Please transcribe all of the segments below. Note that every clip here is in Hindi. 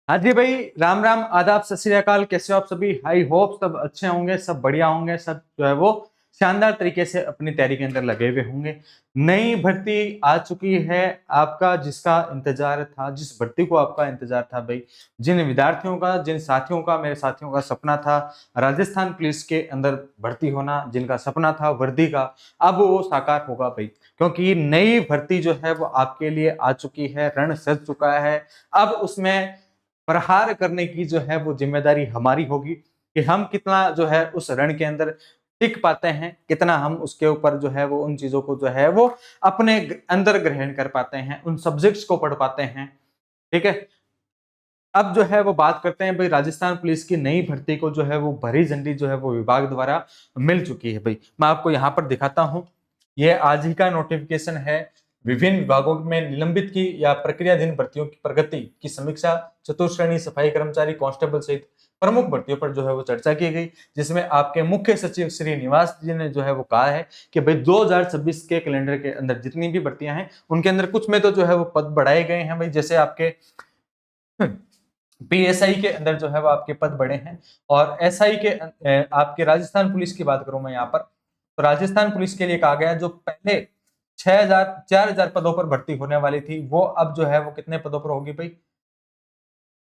हाँ जी भाई, राम राम, आदाब, सत श्री अकाल। कैसे हो आप सभी? आई होप सब अच्छे होंगे, सब बढ़िया होंगे, सब जो है वो शानदार तरीके से अपनी तैयारी के अंदर लगे हुए होंगे। नई भर्ती आ चुकी है। आपका जिसका इंतजार था, जिस भर्ती को आपका इंतजार था भाई, जिन विद्यार्थियों का, जिन साथियों का, मेरे साथियों का सपना था राजस्थान पुलिस के अंदर भर्ती होना, जिनका सपना था वर्दी का, अब वो साकार होगा भाई। क्योंकि नई भर्ती जो है वो आपके लिए आ चुकी है, रण सज चुका है। अब उसमें प्रहार करने की जो है वो जिम्मेदारी हमारी होगी कि हम कितना जो है उस रण के अंदर टिक पाते हैं, कितना हम उसके ऊपर जो है वो उन चीजों को जो है वो अपने अंदर ग्रहण कर पाते हैं, उन सब्जेक्ट्स को पढ़ पाते हैं। ठीक है। अब जो है वो बात करते हैं भाई, राजस्थान पुलिस की नई भर्ती को जो है वो भरी झंडी जो है वो विभाग द्वारा मिल चुकी है भाई। मैं आपको यहाँ पर दिखाता हूँ, ये आज ही का नोटिफिकेशन है। विभिन्न विभागों में निलंबित की या प्रक्रियाधीन भर्तियों की प्रगति की समीक्षा, चतुर्श्रेणी सफाई कर्मचारी, कांस्टेबल सहित प्रमुख भर्तियों पर जो है वो चर्चा की गई, जिसमें आपके मुख्य सचिव श्री निवास जी ने जो है वो कहा है कि भाई 2026 के कैलेंडर के अंदर जितनी भी भर्तियां हैं उनके अंदर कुछ में तो जो है वो पद बढ़ाए गए हैं भाई। जैसे आपके पीएसआई के अंदर जो है वो आपके पद बढ़े हैं, और एसआई के आपके राजस्थान पुलिस की बात करूं मैं यहाँ पर, तो राजस्थान पुलिस के लिए कहा गया जो पहले 4,000 पदों पर भर्ती होने वाली थी, वो अब जो है वो कितने पदों पर होगी भाई?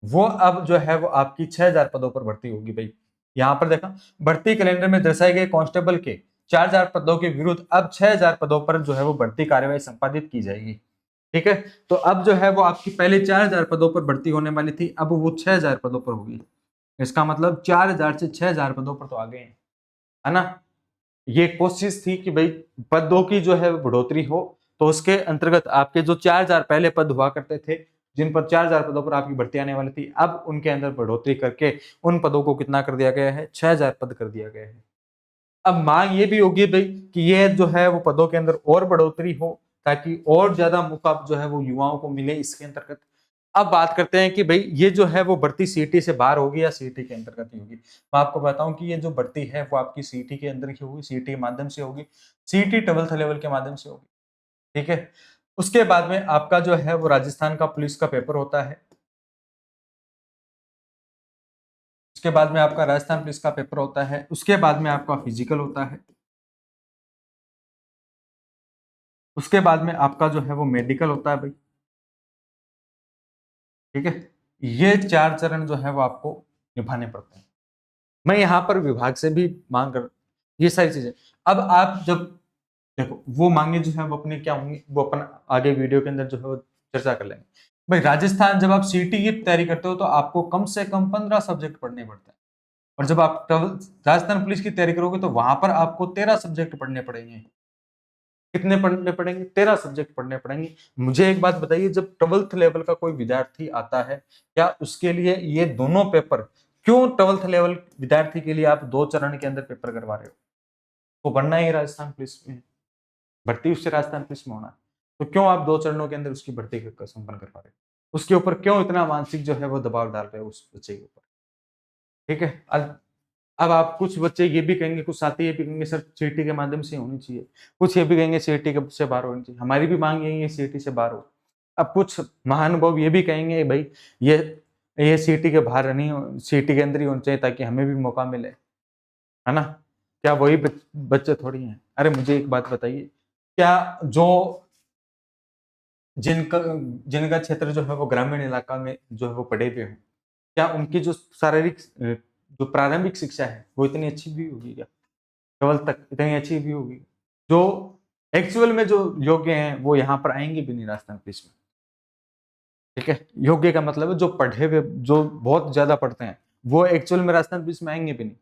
वो अब जो है वो आपकी 6,000 पदों पर भर्ती होगी भाई। यहाँ पर देखा, भर्ती कैलेंडर में दर्शाए गए कांस्टेबल के 4,000 पदों के विरुद्ध अब 6,000 पदों पर जो है वो भर्ती कार्यवाही संपादित की जाएगी। ठीक है। तो अब जो है वो आपकी पहले 4,000 पदों पर भर्ती होने वाली थी, अब वो 6,000 पदों पर होगी। इसका मतलब 4,000 से 6,000 पदों पर तो आ गए हैं, है ना। ये कोशिश थी कि भाई पदों की जो है बढ़ोतरी हो, तो उसके अंतर्गत आपके जो 4,000 पहले पद हुआ करते थे, जिन पर 4,000 पदों पर आपकी भर्ती आने वाली थी, अब उनके अंदर बढ़ोतरी करके उन पदों को कितना कर दिया गया है? 6,000 पद कर दिया गया है। अब मांग ये भी होगी भाई कि ये जो है वो पदों के अंदर और बढ़ोतरी हो, ताकि और ज्यादा मौका जो है वो युवाओं को मिले इसके अंतर्गत। अब बात करते हैं कि भाई ये जो है वो भर्ती सीटी से बाहर होगी या सीटी के अंतर्गत ही होगी। मैं आपको बताऊं कि ये जो भर्ती है वो आपकी सीटी के अंदर ही होगी, सीटी के माध्यम से होगी, सीटी 12th लेवल के माध्यम से होगी। ठीक है। उसके बाद में आपका जो है वो राजस्थान का पुलिस का पेपर होता है। उसके बाद में आपका राजस्थान पुलिस का पेपर होता है। उसके बाद में आपका फिजिकल होता है। उसके बाद में आपका जो है वो मेडिकल होता है भाई। ठीक है। ये 4 चरण जो है वो आपको निभाने पड़ते हैं। मैं यहाँ पर विभाग से भी मांग कर, ये सारी चीजें अब आप जब देखो, वो मांगे जो है वो अपने क्या होंगे वो अपन आगे वीडियो के अंदर जो है वो चर्चा कर लेंगे। भाई राजस्थान, जब आप सीटी की तैयारी करते हो तो आपको कम से कम 15 सब्जेक्ट पढ़ने पड़ते हैं, और जब आप राजस्थान पुलिस की तैयारी करोगे तो वहां पर आपको 13 सब्जेक्ट पढ़ने पड़ेंगे। कितने पढ़ने पड़ेंगे? 13 सब्जेक्ट पढ़ने पड़ेंगे। मुझे एक बात बताइए, जब 12th लेवल का कोई विद्यार्थी आता है, क्या उसके लिए ये दोनों पेपर, क्यों 12th लेवल विद्यार्थी के लिए आप 2 चरण के अंदर पेपर करवा रहे हो? तो बनना ही राजस्थान पुलिस में, भर्ती उससे राजस्थान पुलिस में होना है, तो क्यों आप 2 चरणों के अंदर उसकी भर्ती संपन्न करवा रहे हो? उसके ऊपर क्यों इतना मानसिक जो है वो दबाव डाल रहे हो उस बच्चे के ऊपर? ठीक है। अब आप, कुछ बच्चे ये भी कहेंगे, कुछ साथी ये भी कहेंगे सर सीटी के माध्यम से होनी चाहिए, कुछ ये भी कहेंगे सीटी के से बाहर होनी चाहिए। हमारी भी मांग यही है सीटी से बाहर हो। अब कुछ महानुभाव ये भी कहेंगे भाई ये ये सीटी के बाहर नहीं हो, सीटी के अंदर ही होनी चाहिए ताकि हमें भी मौका मिले, है ना। क्या वही बच्चे थोड़ी हैं? अरे मुझे एक बात बताइए, क्या जो जिनका जिनका क्षेत्र जो है वो ग्रामीण इलाका में जो है वो पड़े हुए हो, क्या उनकी जो शारीरिक जो प्रारंभिक शिक्षा है वो इतनी अच्छी भी होगी क्या? 12th तक इतनी अच्छी भी होगी? जो एक्चुअल में जो योग्य हैं वो यहाँ पर आएंगे भी नहीं राजस्थान पुलिस में। ठीक है। योग्य का मतलब है जो पढ़े हुए, जो बहुत ज्यादा पढ़ते हैं, वो एक्चुअल में राजस्थान पुलिस में आएंगे भी नहीं।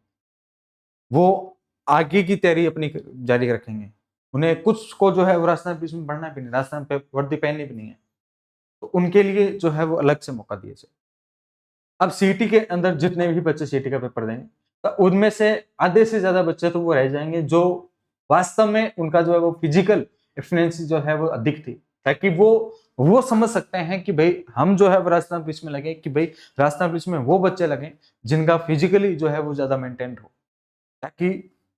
वो आगे की तैयारी अपनी जारी रखेंगे। उन्हें कुछ को जो है वो राजस्थान पुलिस में पढ़ना भी नहीं, राजस्थान पे वर्दी पहननी भी नहीं है, तो उनके लिए जो है वो अलग से मौका दिया जाए। अब सीटी के अंदर जितने भी बच्चे सीटी का पेपर देंगे, तो उनमें से आधे से ज्यादा बच्चे तो वो रह जाएंगे जो वास्तव में उनका जो है वो फिजिकल एफिशिएंसी जो है वो अधिक थी, ताकि वो समझ सकते हैं कि भाई हम जो है वो राजस्थान पुलिस में लगे, कि भाई राजस्थान पुलिस में वो बच्चे लगे जिनका फिजिकली जो है वो ज्यादा मेंटेन हो, ताकि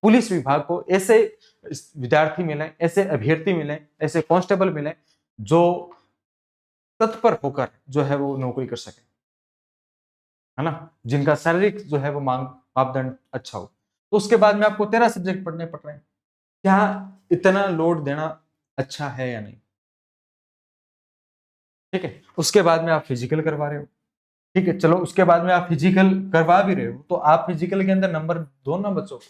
पुलिस विभाग को ऐसे विद्यार्थी मिले, ऐसे अभ्यर्थी मिले, ऐसे कांस्टेबल मिले जो तत्पर होकर जो है वो नौकरी कर सके। है ना, जिनका शारीरिक जो है वो मापदंड अच्छा हो। तो उसके बाद में आपको 13 सब्जेक्ट पढ़ने पड़ रहे हैं। क्या इतना लोड देना अच्छा है या नहीं? ठीक है, उसके बाद में आप फिजिकल करवा रहे हो। ठीक है, चलो उसके बाद में आप फिजिकल करवा भी रहे हो, तो आप फिजिकल के अंदर नंबर दो ना बच्चों को,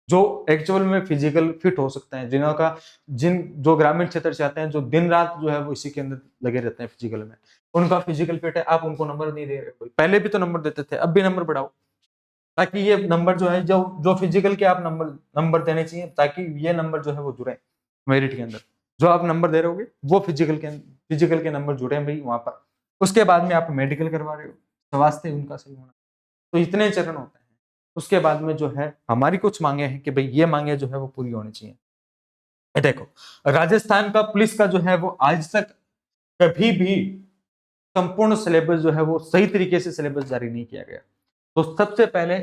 जो एक्चुअल में फिजिकल फिट हो सकते हैं, जिन जो ग्रामीण क्षेत्र से आते हैं, जो दिन रात जो है वो इसी के अंदर लगे रहते हैं फिजिकल में, उनका फिजिकल फिट है, आप उनको नंबर नहीं दे रहे हो। पहले भी तो नंबर देते थे, अब भी नंबर बढ़ाओ, ताकि ये नंबर जो है, जो जो फिजिकल के आप नंबर नंबर देने चाहिए, ताकि ये नंबर जो है वो जुड़े मेरिट के अंदर। जो आप नंबर दे रहे होगे वो फिजिकल के नंबर जुड़े भाई वहां पर। उसके बाद में आप मेडिकल करवा रहे हो, स्वास्थ्य उनका सही होना। तो इतने चरण होते हैं। उसके बाद में जो है हमारी कुछ मांगे हैं कि भाई ये मांगे जो है वो पूरी होनी चाहिए। ये देखो, राजस्थान का पुलिस का जो है वो आज तक कभी भी संपूर्ण सिलेबस जो है वो सही तरीके से सिलेबस जारी नहीं किया गया। तो सबसे पहले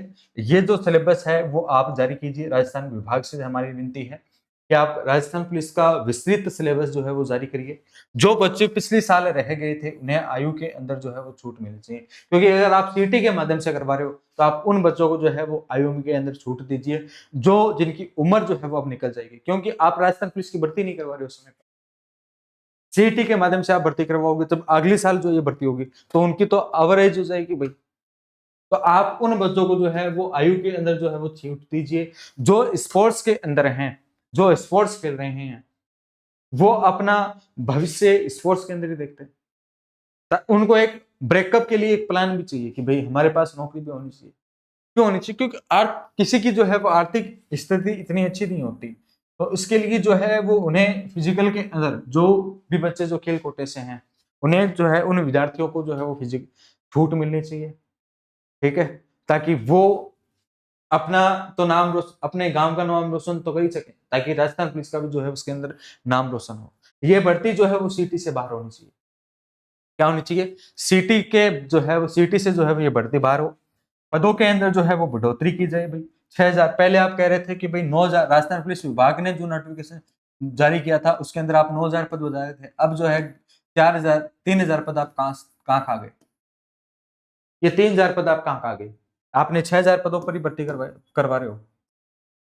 ये जो सिलेबस है वो आप जारी कीजिए। राजस्थान विभाग से हमारी विनती है कि आप राजस्थान पुलिस का विस्तृत सिलेबस जो है वो जारी करिए। जो बच्चे पिछले साल रह गए थे उन्हें आयु के अंदर जो है वो छूट मिलनी चाहिए, क्योंकि अगर आप सीटी के माध्यम से करवा रहे हो तो आप उन बच्चों को जो है वो आयु के अंदर छूट दीजिए, जो जिनकी उम्र जो है वो अब निकल जाएगी, क्योंकि आप राजस्थान पुलिस की भर्ती नहीं करवा रहे हो उस समय। सीटी के माध्यम से आप भर्ती करवाओगे तब अगले साल जो ये भर्ती होगी तो उनकी तो अवरेज हो जाएगी भाई। तो आप उन बच्चों को जो है वो आयु के अंदर जो है वो छूट दीजिए। जो स्पोर्ट्स के अंदर हैं, जो स्पोर्ट्स खेल रहे हैं, वो अपना भविष्य स्पोर्ट्स के अंदर ही देखते हैं। उनको एक ब्रेकअप के लिए एक प्लान भी चाहिए कि भाई हमारे पास नौकरी भी होनी चाहिए। क्यों होनी चाहिए? क्योंकि किसी की जो है वो आर्थिक स्थिति इतनी अच्छी नहीं होती, तो इसके लिए जो है वो उन्हें फिजिकल के अंदर जो भी बच्चे जो खेल कोटे से हैं, उन्हें जो है उन विद्यार्थियों को जो है वो फिजिक छूट मिलनी चाहिए। ठीक है, ताकि वो अपना तो नाम अपने गांव का नाम रोशन तो कर ही सके, ताकि राजस्थान पुलिस का भी जो है उसके अंदर नाम रोशन हो। ये भर्ती जो है वो सीटी से बाहर होनी चाहिए। क्या होनी चाहिए? सीटी के जो है वो सीटी से जो है वो ये भर्ती बाहर हो। पदों के अंदर जो है वो बढ़ोतरी की जाए भाई। 6,000 पहले आप कह रहे थे कि भाई 9,000, राजस्थान पुलिस विभाग ने जो नोटिफिकेशन जारी किया था उसके अंदर आप 9,000 पद बता रहे थे। अब जो है 4,000 3,000 पद आप कहाँ खा गए? ये 3,000 पद आप कहाँ खा गए? आपने 6,000 पदों पर ही भर्ती करवा रहे हो।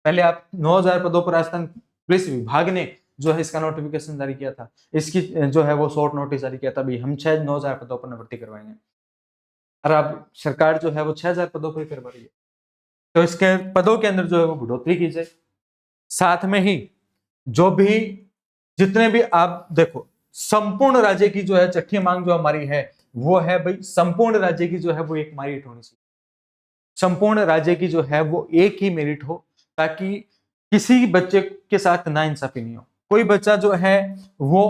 पहले आप 9,000 पदों पर राजस्थान पुलिस विभाग ने जो है इसका नोटिफिकेशन जारी किया था, इसकी जो है वो शॉर्ट नोटिस जारी किया था, भाई हम 9,000 पदों पर भर्ती करवाएंगे। और अब सरकार जो है वो 6,000 पदों पर ही करवा रही है। तो इसके पदों के अंदर जो है वो बढ़ोतरी की जाए। साथ में ही जो भी जितने भी आप देखो, संपूर्ण राज्य की जो है छठी मांग जो हमारी है वो है भाई, संपूर्ण राज्य की जो है वो एक मेरिट होनी चाहिए। संपूर्ण राज्य की जो है वो एक ही मेरिट हो, ताकि किसी बच्चे के साथ नाइंसाफी नहीं हो। कोई बच्चा जो है वो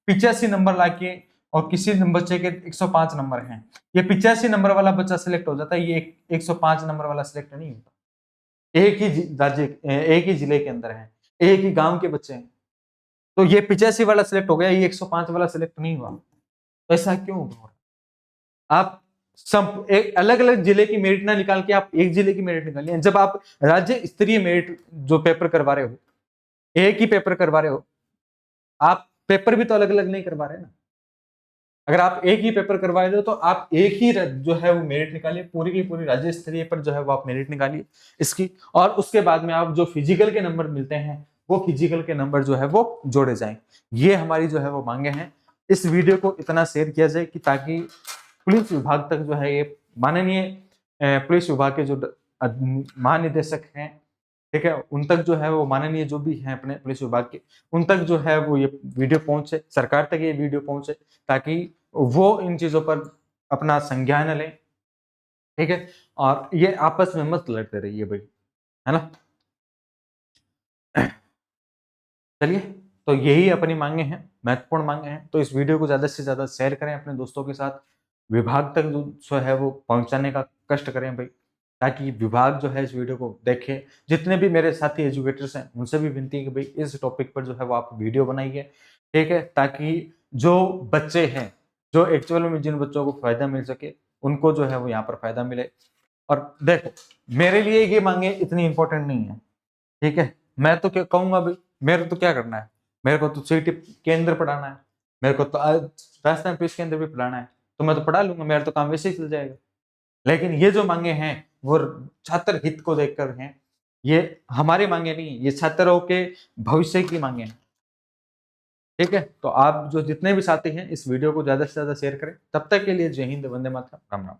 85 नंबर लाके और किसी बच्चे के 105 नंबर हैं, ये 85 नंबर वाला बच्चा सिलेक्ट हो जाता है, ये 105 नंबर वाला सिलेक्ट नहीं होता। एक ही राज्य, एक ही जिले के अंदर है, एक ही गांव के बच्चे हैं, तो ये 85 वाला सिलेक्ट हो गया, ये 105 वाला सिलेक्ट नहीं हुआ। तो ऐसा क्यों हो रहा? आप सब एक अलग अलग जिले की मेरिट ना निकाल के आप एक जिले की मेरिट निकालिए। जब आप राज्य स्तरीय मेरिट जो पेपर करवा रहे हो, एक ही पेपर करवा रहे हो, आप पेपर भी तो अलग अलग नहीं करवा रहे ना। अगर आप एक ही पेपर करवा रहे हो तो आप एक ही जो है वो मेरिट निकालिए, पूरी की पूरी राज्य स्तरीय पर जो है वो आप मेरिट निकालिए इसकी। और उसके बाद में आप जो फिजिकल के नंबर मिलते हैं वो फिजिकल के नंबर जो है वो जोड़े जाएं। ये हमारी जो है वो मांगे हैं। इस वीडियो को इतना शेयर किया जाए कि ताकि पुलिस विभाग तक जो है ये माननीय पुलिस विभाग के जो महानिदेशक हैं, ठीक है, उन तक जो है वो माननीय जो भी हैं अपने पुलिस विभाग के, उन तक जो है वो ये वीडियो पहुंचे, सरकार तक ये वीडियो पहुंचे, ताकि वो इन चीजों पर अपना संज्ञान लें। ठीक है, और ये आपस में मत लड़ते रहिए भाई, है ना। चलिए, तो यही अपनी मांगे हैं, महत्वपूर्ण मांगे हैं। तो इस वीडियो को ज्यादा से ज्यादा शेयर करें अपने दोस्तों के साथ, विभाग तक जो है वो पहुंचाने का कष्ट करें भाई, ताकि विभाग जो है इस वीडियो को देखे। जितने भी मेरे साथी एजुकेटर्स हैं उनसे भी विनती है कि भाई इस टॉपिक पर जो है वो आप वीडियो बनाइए, ठीक है, ताकि जो बच्चे हैं, जो एक्चुअल में जिन बच्चों को फायदा मिल सके, उनको जो है वो यहाँ पर फायदा मिले। और देखो, मेरे लिए ये मांगे इतनी इंपॉर्टेंट नहीं है, ठीक है। मैं तो क्या कहूंगा भाई, मेरे को तो क्या करना है, मेरे को तो सीटी के अंदर पढ़ाना है, मेरे को तो राजस्थान पुलिस के अंदर भी पढ़ाना है, तो मैं तो पढ़ा लूंगा, मेरा तो काम वैसे ही चल जाएगा। लेकिन ये जो मांगे हैं वो छात्र हित को देखकर हैं, ये हमारी मांगे नहीं, ये छात्रों के भविष्य की मांगे हैं। ठीक है, तो आप जो जितने भी साथी हैं इस वीडियो को ज्यादा से ज्यादा शेयर करें। तब तक के लिए जय हिंद, वंदे मातरम, राम राम।